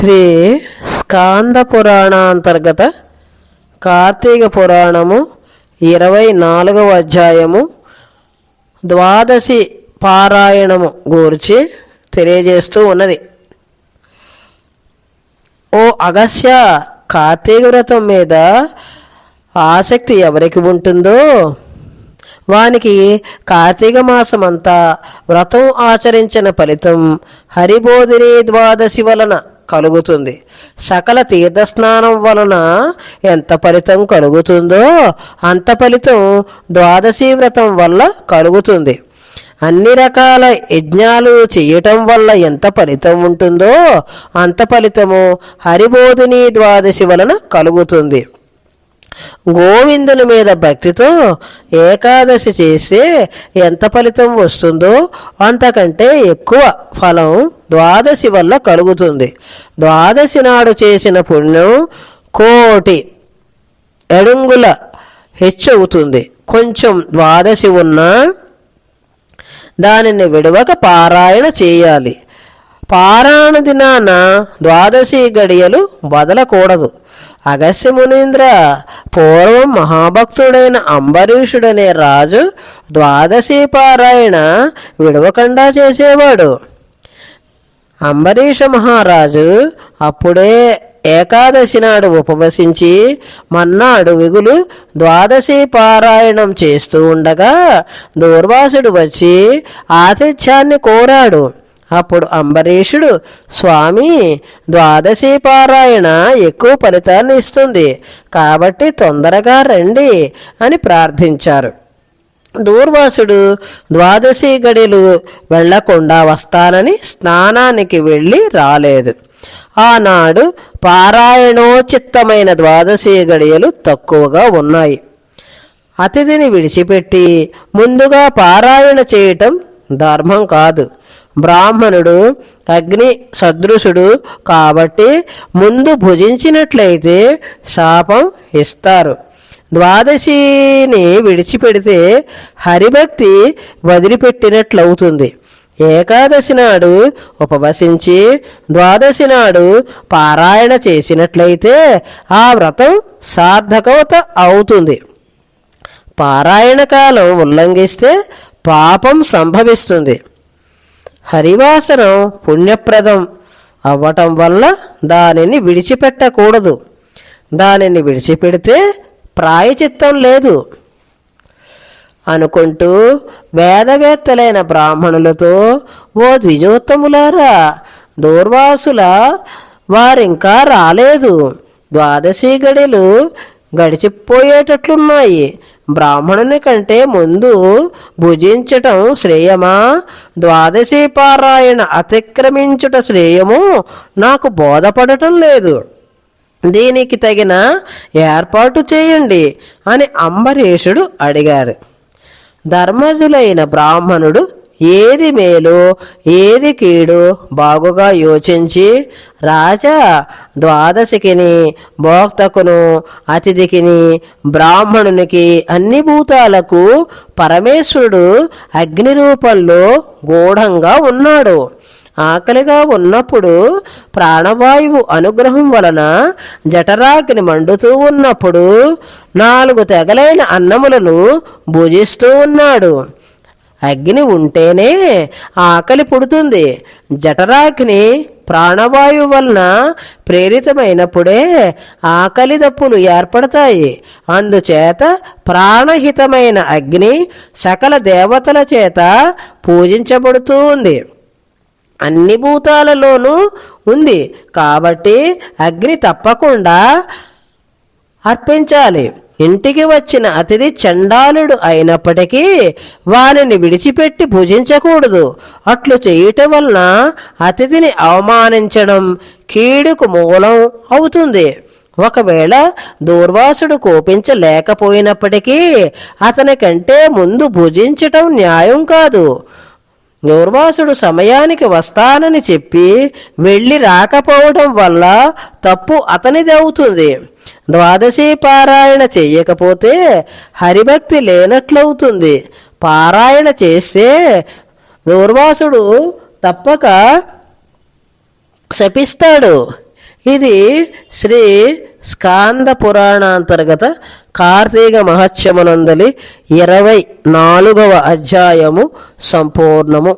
శ్రీ స్కాంద పురాణాంతర్గత కార్తీక పురాణము 24వ అధ్యాయము ద్వాదశి పారాయణము గూర్చి తెలియజేస్తూ ఉన్నది. ఓ అగస్య, కార్తీక వ్రతం మీద ఆసక్తి ఎవరికి ఉంటుందో వానికి కార్తీక మాసమంతా వ్రతం ఆచరించిన ఫలితం హరిబోధిని ద్వాదశి వలన కలుగుతుంది. సకల తీర్థస్నానం వలన ఎంత ఫలితం కలుగుతుందో అంత ఫలితం ద్వాదశి వ్రతం వల్ల కలుగుతుంది. అన్ని రకాల యజ్ఞాలు చేయటం వల్ల ఎంత ఫలితం ఉంటుందో అంత ఫలితము హరిబోధిని ద్వాదశి వలన కలుగుతుంది. గోవిందుని మీద భక్తితో ఏకాదశి చేస్తే ఎంత ఫలితం వస్తుందో అంతకంటే ఎక్కువ ఫలం ద్వాదశి వల్ల కలుగుతుంది. ద్వాదశి నాడు చేసిన పుణ్యం 1,000,000 ఎడుంగుల హెచ్చవుతుంది. కొంచెం ద్వాదశి ఉన్నా దానిని విడవక పారాయణ చేయాలి. పారాయణ దినాన ద్వాదశి గడియలు వదలకూడదు. అగస్య మునీంద్ర, పూర్వం మహాభక్తుడైన అంబరీషుడనే రాజు ద్వాదశి పారాయణ విడవకుండా చేసేవాడు. అంబరీష మహారాజు అప్పుడే ఏకాదశి నాడు ఉపవసించి మన్నాడు మిగులు ద్వాదశి పారాయణం చేస్తూ ఉండగా దూర్వాసుడు వచ్చి ఆతిథ్యాన్ని కోరాడు. అప్పుడు అంబరీషుడు, స్వామి, ద్వాదశి పారాయణ ఎక్కువ ఫలితాన్ని ఇస్తుంది కాబట్టి తొందరగా రండి అని ప్రార్థించారు. దూర్వాసుడు ద్వాదశి గడిలు వెళ్లకుండా వస్తానని స్నానానికి వెళ్ళి రాలేదు. ఆనాడు పారాయణోచిత్తమైన ద్వాదశి గడియలు తక్కువగా ఉన్నాయి. అతిథిని విడిచిపెట్టి ముందుగా పారాయణ చేయటం ధర్మం కాదు. బ్రాహ్మణుడు అగ్ని సదృశుడు కాబట్టి ముందు భుజించినట్లయితే శాపం ఇస్తారు. ద్వాదశిని విడిచిపెడితే హరిభక్తి వదిలిపెట్టినట్లవుతుంది. ఏకాదశి నాడు ఉపవసించి ద్వాదశి నాడు పారాయణ చేసినట్లయితే ఆ వ్రతం సార్థకత అవుతుంది. పారాయణ కాలం ఉల్లంఘిస్తే పాపం సంభవిస్తుంది. హరివాసనం పుణ్యప్రదం అవ్వటం వల్ల దానిని విడిచిపెట్టకూడదు. దానిని విడిచిపెడితే ప్రాయచిత్తం లేదు అనుకుంటూ వేదవేత్తలైన బ్రాహ్మణులతో, ఓ ద్విజోత్తములారా, దూర్వాసుల వారింకా రాలేదు. ద్వాదశి గడిలు గడిచిపోయేటట్లున్నాయి. బ్రాహ్మణుని కంటే ముందు భుజించటం శ్రేయమా, ద్వాదశి పారాయణ అతిక్రమించుట శ్రేయము నాకు బోధపడటం లేదు. దీనికి తగిన ఏర్పాటు చేయండి అని అంబరీషుడు అడిగాడు. ధర్మజులైన బ్రాహ్మణుడు ఏది మేలు ఏది కీడు బాగుగా యోచించి, రాజా, ద్వాదశికిని భోక్తకును అతిథికిని బ్రాహ్మణునికి అన్ని భూతాలకు పరమేశ్వరుడు అగ్ని రూపంలో గూఢంగా ఉన్నాడు. ఆకలిగా ఉన్నప్పుడు ప్రాణవాయువు అనుగ్రహం వలన జఠరాగ్ని మండుతూ ఉన్నప్పుడు 4 తెగలైన అన్నములను భుజిస్తూ ఉన్నాడు. అగ్ని ఉంటేనే ఆకలి పుడుతుంది. జఠరాగ్ని ప్రాణవాయువు వలన ప్రేరితమైనప్పుడే ఆకలి దప్పులు ఏర్పడతాయి. అందుచేత ప్రాణహితమైన అగ్ని సకల దేవతల చేత పూజించబడుతూ ఉంది. అన్ని భూతాలలోనూ ఉంది కాబట్టి అగ్ని తప్పకుండా అర్పించాలి. ఇంటికి వచ్చిన అతిథి చండాలుడు అయినప్పటికీ వానిని విడిచిపెట్టి భుజించకూడదు. అట్లు చేయటం వలన అతిథిని అవమానించడం కీడుకు మూలం అవుతుంది. ఒకవేళ దూర్వాసుడు కోపించలేకపోయినప్పటికీ అతని కంటే ముందు భుజించటం న్యాయం కాదు. దూర్వాసుడు సమయానికి వస్తానని చెప్పి వెళ్ళి రాకపోవడం వల్ల తప్పు అతనిది అవుతుంది. ద్వాదశి పారాయణ చెయ్యకపోతే హరిభక్తి లేనట్లవుతుంది. పారాయణ చేస్తే దూర్వాసుడు తప్పక శపిస్తాడు. ఇది శ్రీ స్కాంద పురాణాంతర్గత కార్తీక మహత్యమునందలి 24వ అధ్యాయము సంపూర్ణము.